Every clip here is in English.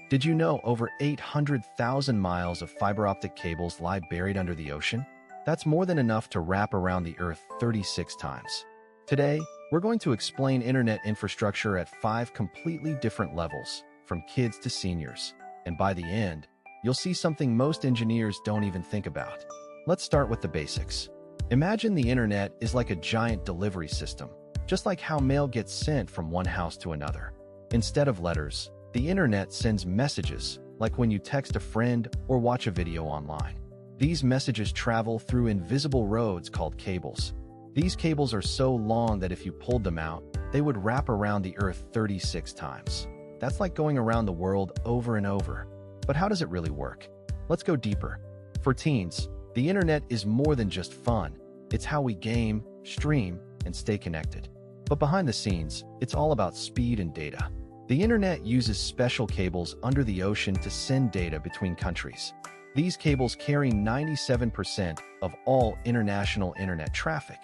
Did you know over 800,000 miles of fiber optic cables lie buried under the ocean? That's more than enough to wrap around the Earth 36 times. Today, we're going to explain internet infrastructure at 5 completely different levels, from kids to seniors. And by the end, you'll see something most engineers don't even think about. Let's start with the basics. Imagine the internet is like a giant delivery system, just like how mail gets sent from one house to another. Instead of letters, the internet sends messages, like when you text a friend or watch a video online. These messages travel through invisible roads called cables. These cables are so long that if you pulled them out, they would wrap around the Earth 36 times. That's like going around the world over and over. But how does it really work? Let's go deeper. For teens, the internet is more than just fun. It's how we game, stream, and stay connected. But behind the scenes, it's all about speed and data. The internet uses special cables under the ocean to send data between countries. These cables carry 97% of all international internet traffic.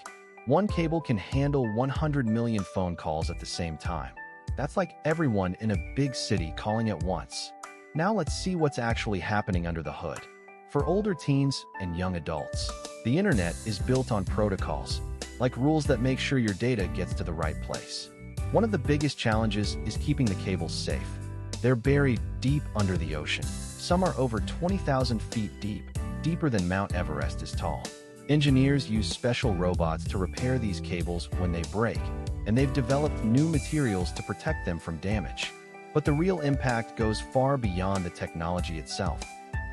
One cable can handle 100 million phone calls at the same time. That's like everyone in a big city calling at once. Now let's see what's actually happening under the hood. For older teens and young adults, the internet is built on protocols, like rules that make sure your data gets to the right place. One of the biggest challenges is keeping the cables safe. They're buried deep under the ocean. Some are over 20,000 feet deep, deeper than Mount Everest is tall. Engineers use special robots to repair these cables when they break, and they've developed new materials to protect them from damage. But the real impact goes far beyond the technology itself.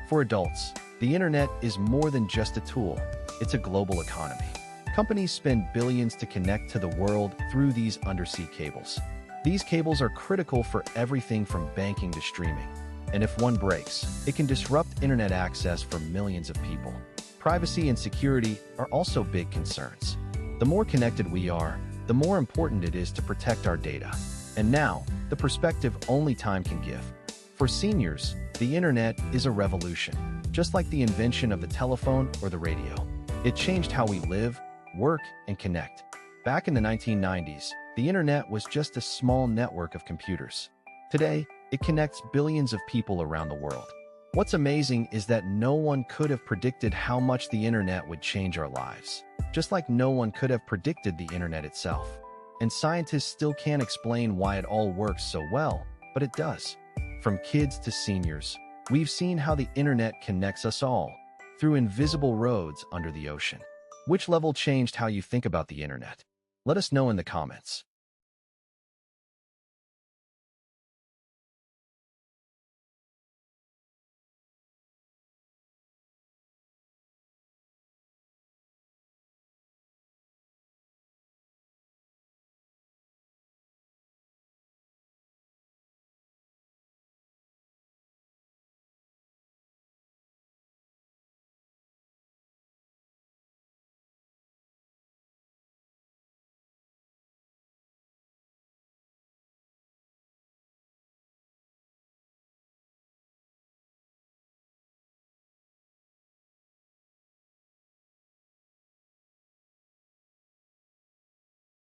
For adults, the internet is more than just a tool. It's a global economy. Companies spend billions to connect to the world through these undersea cables. These cables are critical for everything from banking to streaming. And if one breaks, it can disrupt internet access for millions of people. Privacy and security are also big concerns. The more connected we are, the more important it is to protect our data. And now, the perspective only time can give. For seniors, the internet is a revolution, just like the invention of the telephone or the radio. It changed how we live, work, and connect. Back in the 1990s, the internet was just a small network of computers. Today, it connects billions of people around the world. What's amazing is that no one could have predicted how much the internet would change our lives, just like no one could have predicted the internet itself. And scientists still can't explain why it all works so well, but it does. From kids to seniors, we've seen how the internet connects us all through invisible roads under the ocean. Which level changed how you think about the internet? Let us know in the comments.